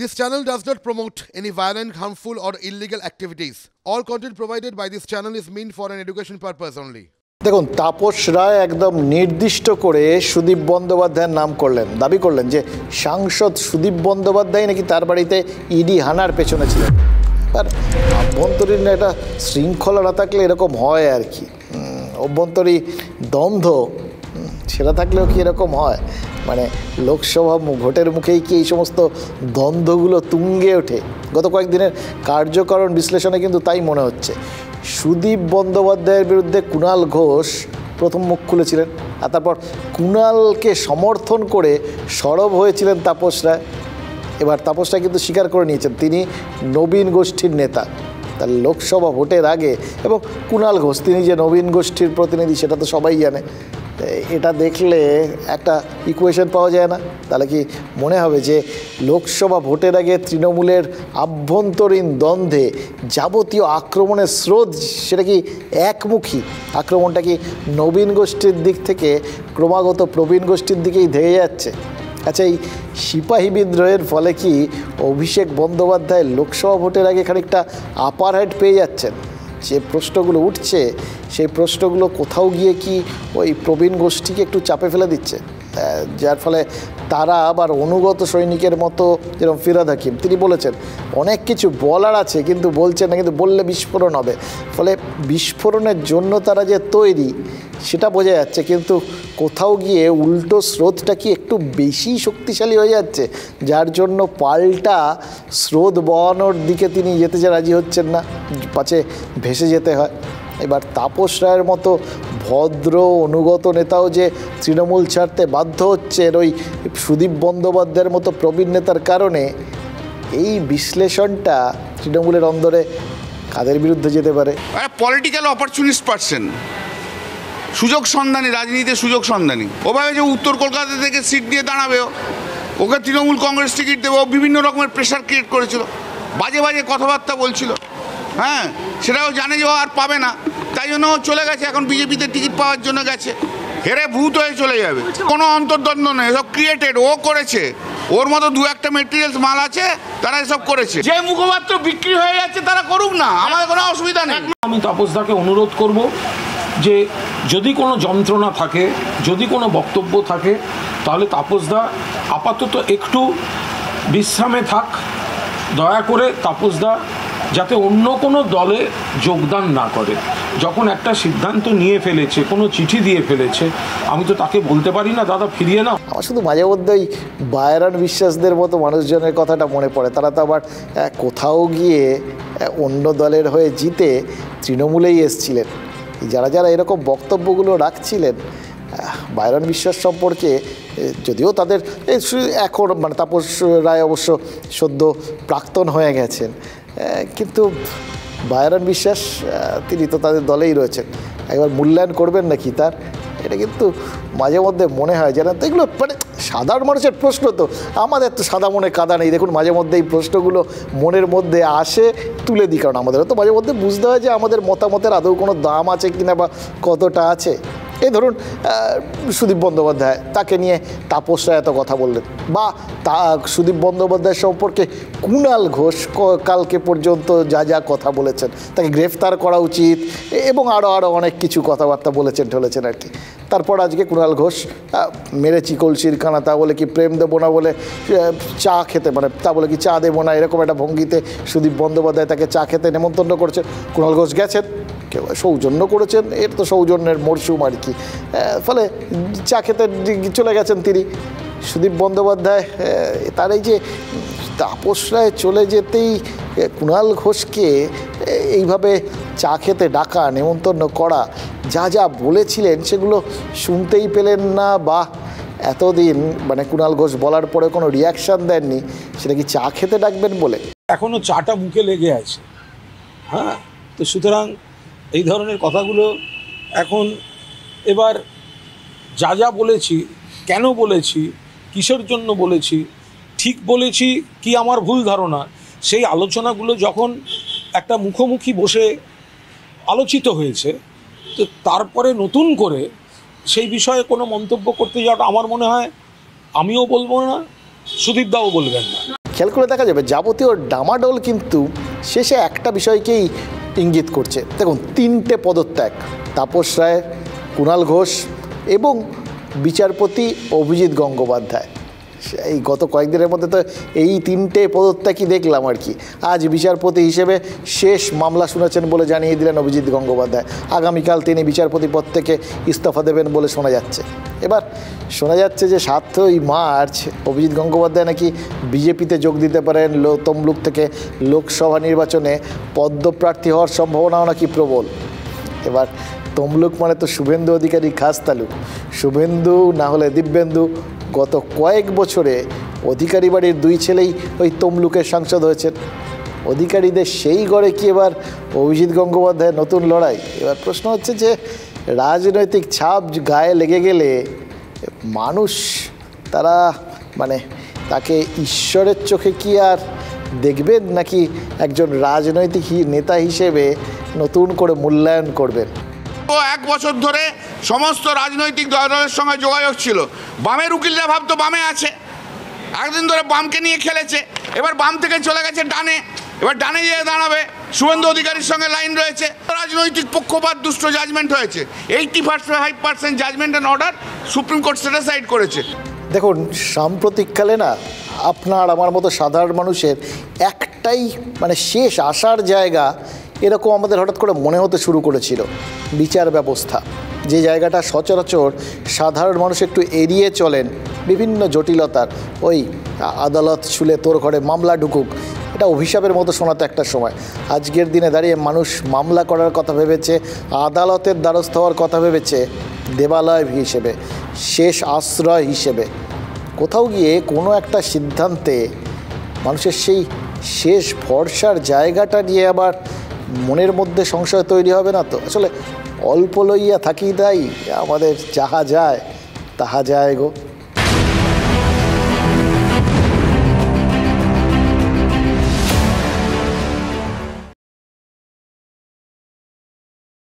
This channel does not promote any violent, harmful, or illegal activities. All content provided by this channel is meant for an education purpose only. দেখুন, তাপস রায় একদম নির্দিষ্ট করে সুদীপ বন্দ্যোপাধ্যায়ের নাম করলেন, দাবি করলেন যে সাংসদ সুদীপ বন্দ্যোপাধ্যায় নাকি তার বাড়িতে ইডি হানার পেছনে ছিলেন। আর অভ্যন্তরীণ একটা শৃঙ্খলা না থাকলে এরকম হয় আর কি, অভ্যন্তরীণ দ্বন্দ্ব সেটা থাকলেও কি এরকম হয়? মানে লোকসভা ভোটের মুখেই কি এই সমস্ত দ্বন্দ্বগুলো তুঙ্গে ওঠে? গত কয়েকদিনের কার্যকরণ বিশ্লেষণে কিন্তু তাই মনে হচ্ছে। সুদীপ বন্দ্যোপাধ্যায়ের বিরুদ্ধে কুণাল ঘোষ প্রথম মুখ খুলেছিলেন, আর তারপর কুণালকে সমর্থন করে সরব হয়েছিলেন তাপস রায়। এবার তাপস রায় কিন্তু স্বীকার করে নিয়েছেন তিনি নবীন গোষ্ঠীর নেতা। তাহলে লোকসভা ভোটের আগে, এবং কুণাল ঘোষ তিনি যে নবীন গোষ্ঠীর প্রতিনিধি সেটা তো সবাই জানে। এটা দেখলে একটা ইকুয়েশন পাওয়া যায় না? তাহলে কি মনে হবে যে লোকসভা ভোটের আগে তৃণমূলের আভ্যন্তরীণ দ্বন্দ্বে যাবতীয় আক্রমণের স্রোত সেটা কি একমুখী? আক্রমণটা কি নবীন গোষ্ঠীর দিক থেকে ক্রমাগত প্রবীণ গোষ্ঠীর দিকেই ধেয়ে যাচ্ছে? আচ্ছা, এই সিপাহী বিদ্রোহের ফলে কি অভিষেক বন্দ্যোপাধ্যায় লোকসভা ভোটের আগে খানিকটা আপার হ্যান্ড পেয়ে যাচ্ছেন? যে প্রশ্নগুলো উঠছে সেই প্রশ্নগুলো কোথাও গিয়ে কি ওই প্রবীণ গোষ্ঠীকে একটু চাপে ফেলে দিচ্ছে, যার ফলে তারা আবার অনুগত সৈনিকের মতো, যেরকম ফিরহাদ হাকিম তিনি বলেছেন অনেক কিছু বলার আছে কিন্তু বলছেন না, কিন্তু বললে বিস্ফোরণ হবে। ফলে বিস্ফোরণের জন্য তারা যে তৈরি সেটা বোঝা যাচ্ছে, কিন্তু কোথাও গিয়ে উল্টো স্রোতটা কি একটু বেশি শক্তিশালী হয়ে যাচ্ছে, যার জন্য পাল্টা স্রোত বওয়ানোর দিকে তিনি যেতে রাজি হচ্ছেন না, পাছে ভেসে যেতে হয়। এবার তাপস রায়ের মতো ভদ্র অনুগত নেতাও যে তৃণমূল ছাড়তে বাধ্য হচ্ছেন ওই সুদীপ বন্দ্যোপাধ্যায়ের মতো প্রবীণ নেতার কারণে, এই বিশ্লেষণটা তৃণমূলের অন্দরে কাদের বিরুদ্ধে যেতে পারে? পলিটিক্যাল অপরচুনিস্ট পারসন, সুযোগ সন্ধানী, রাজনীতিতে সুযোগ সন্ধানী। ও ভাবে যে উত্তর কলকাতা থেকে সিট দিয়ে দাঁড়াবে, ওকে তৃণমূল কংগ্রেস টিকিট দেবে, ও বিভিন্ন রকমের প্রেশার ক্রিয়েট করেছিল, বাজে বাজে কথাবার্তা বলছিল। হ্যাঁ, সেটাও জানে যে ও আর পাবে না, তাই জন্য ও চলে গেছে। এখন বিজেপিতে টিকিট পাওয়ার জন্য গেছে, হেরে ভূত হয়ে চলে যাবে। কোনো অন্তর্দ্বন্দ্ব নেই, সব ক্রিয়েটেড, ও করেছে। ওর মতো দু একটা মেটেরিয়ালস মাল আছে, তারা এসব করেছে। যে মুখপাত্র বিক্রি হয়ে যাচ্ছে তারা করুক না, আমাদের কোনো অসুবিধা নেই। আমি তাপসদাকে অনুরোধ করব যে যদি কোনো যন্ত্রণা থাকে, যদি কোনো বক্তব্য থাকে, তাহলে তাপসদা আপাতত একটু বিশ্রামে থাক। দয়া করে তাপসদা যাতে অন্য কোনো দলে যোগদান না করে। যখন একটা সিদ্ধান্ত নিয়ে ফেলেছে, কোনো চিঠি দিয়ে ফেলেছে, আমি তো তাকে বলতে পারি না দাদা ফিরিয়ে নাও। আমার শুধু মাঝে মধ্যে ওই বায়রান বিশ্বাসদের মতো মানুষজনের কথাটা মনে পড়ে। তারা তো আবার কোথাও গিয়ে অন্য দলের হয়ে জিতে তৃণমূলেই এসছিলেন। যারা যারা এরকম বক্তব্যগুলো রাখছিলেন বায়রান বিশ্বাস সম্পর্কে, যদিও তাদের এখন মানে তাপস রায় অবশ্য সদ্য প্রাক্তন হয়ে গেছেন, কিন্তু বায়রান বিশ্বাস তিনি তো তাদের দলেই রয়েছেন। একবার মূল্যায়ন করবেন নাকি তার? এটা কিন্তু মাঝে মধ্যে মনে হয় যেন তো এগুলো মানে সাধারণ মানুষের প্রশ্ন, তো আমাদের তো সাদা মনে কাদা নেই। দেখুন, মাঝে মধ্যে এই প্রশ্নগুলো মনের মধ্যে আসে, তুলে দিই, কারণ আমাদেরও তো মাঝে মধ্যে বুঝতে হয় যে আমাদের মতামতের আদৌ কোনো দাম আছে কিনা বা কতটা আছে। এই ধরুন সুদীপ বন্দ্যোপাধ্যায়, তাকে নিয়ে তাপস রায় এত কথা বললেন, বা সুদীপ বন্দ্যোপাধ্যায় সম্পর্কে কুণাল ঘোষ কালকে পর্যন্ত যা যা কথা বলেছেন, তাকে গ্রেফতার করা উচিত এবং আরও অনেক কিছু কথাবার্তা বলেছেন ঠলেছেন আর কি। তারপর আজকে কুণাল ঘোষ মেরেছি কলসির কানা, তা বলে কি প্রেম দেবো না বলে চা খেতে, মানে তা বলে কি চা দেবো না, এরকম একটা ভঙ্গিতে সুদীপ বন্দ্যোপাধ্যায় তাকে চা খেতে নেমন্তন্ন করেছেন। কুণাল ঘোষ গেছেন, কেউ সৌজন্য করেছেন, এর তো সৌজন্যের মরশুম আর কি। ফলে চা খেতে চলে গেছেন তিনি। সুদীপ বন্দ্যোপাধ্যায় তার এই যে তাপস রায় চলে যেতেই কুণাল ঘোষকে এইভাবে চা খেতে ডাকা, নেমন্তন্ন করা, যা যা বলেছিলেন সেগুলো শুনতেই পেলেন না, বা এতদিন মানে কুণাল ঘোষ বলার পরে কোনো রিয়াকশান দেননি, সেটা কি চা খেতে ডাকবেন বলে? এখনও চাটা মুখে লেগে আছে। হ্যাঁ, তো সুতরাং এই ধরনের কথাগুলো এখন এবার যা যা বলেছি, কেন বলেছি, কিসের জন্য বলেছি, ঠিক বলেছি কি আমার ভুল ধারণা, সেই আলোচনাগুলো যখন একটা মুখোমুখি বসে আলোচিত হয়েছে, তো তারপরে নতুন করে সেই বিষয়ে কোনো মন্তব্য করতে যাওয়াটা আমার মনে হয় আমিও বলবো না, সুদীপদাও বলবেন না। খেয়াল করে দেখা যাবে যাবতীয় ডামাডোল কিন্তু শেষে একটা বিষয়কেই ইঙ্গিত করছে। দেখুন, 3টে পদত্যাগ, তাপস রায়, কুণাল ঘোষ এবং বিচারপতি অভিজিৎ গঙ্গোপাধ্যায়। এই গত কয়েকদিনের মধ্যে তো এই 3টে পদত্যাগই দেখলাম আর কি। আজ বিচারপতি হিসেবে শেষ মামলা শুনেছেন বলে জানিয়ে দিলেন অভিজিৎ গঙ্গোপাধ্যায়। আগামীকাল তিনি বিচারপতি পদ থেকে ইস্তফা দেবেন বলে শোনা যাচ্ছে। এবার শোনা যাচ্ছে যে 7ই মার্চ অভিজিৎ গঙ্গোপাধ্যায় নাকি বিজেপিতে যোগ দিতে পারেন। তমলুক থেকে লোকসভা নির্বাচনে পদ্মপ্রার্থী হওয়ার সম্ভাবনাও নাকি প্রবল। এবার তমলুক মানে তো শুভেন্দু অধিকারী খাস তালুক। শুভেন্দু না হলে দিব্যেন্দু, গত কয়েক বছরে অধিকারী বাড়ির 2 ছেলেই ওই তমলুকের সাংসদ হয়েছেন। অধিকারীদের সেই গড়ে কি এবার অভিজিৎ গঙ্গোপাধ্যায়ের নতুন লড়াই? এবার প্রশ্ন হচ্ছে যে রাজনৈতিক ছাপ গায়ে লেগে গেলে মানুষ তারা মানে তাকে ঈশ্বরের চোখে কি আর দেখবেন, নাকি একজন রাজনৈতিক নেতা হিসেবে নতুন করে মূল্যায়ন করবেন? 1 বছর ধরে সমস্ত রাজনৈতিক দলের সঙ্গে যোগাযোগ ছিল। বামের উকিলরা ভাবতো বামে আছে, একদিন ধরে বামকে নিয়ে খেলেছে, এবার বাম থেকে চলে গেছে ডানে, এবার ডানে গিয়ে দাঁড়াবে। শুভেন্দু অধিকারীর সঙ্গে লাইন রয়েছে। রাজনৈতিক পক্ষপাত দুষ্ট জাজমেন্ট হয়েছে। 85% judgement and order supreme court satisfied করেছে। দেখুন, সাম্প্রতিককালে না আপনার আমার মতো সাধারণ মানুষের একটাই মানে শেষ আসার জায়গা এরকম আমাদের হঠাৎ করে মনে হতে শুরু করেছিল, বিচার ব্যবস্থা। যে জায়গাটা সচরাচর সাধারণ মানুষ একটু এড়িয়ে চলেন বিভিন্ন জটিলতার, ওই আদালত ছুলে তোর ঘরে মামলা ঢুকুক, এটা অভিশাপের মতো শোনাতো একটা সময়। আজকের দিনে দাঁড়িয়ে মানুষ মামলা করার কথা ভেবেছে, আদালতের দ্বারস্থ হওয়ার কথা ভেবেছে দেবালয় হিসেবে, শেষ আশ্রয় হিসেবে। কোথাও গিয়ে কোনো একটা সিদ্ধান্তে মানুষের সেই শেষ ভরসার জায়গাটা নিয়ে আবার মনের মধ্যে সংশয় তৈরি হবে না তো? আসলে অল্প লইয়া থাকি তাই আমাদের যাহা যায় তাহা যায় গো।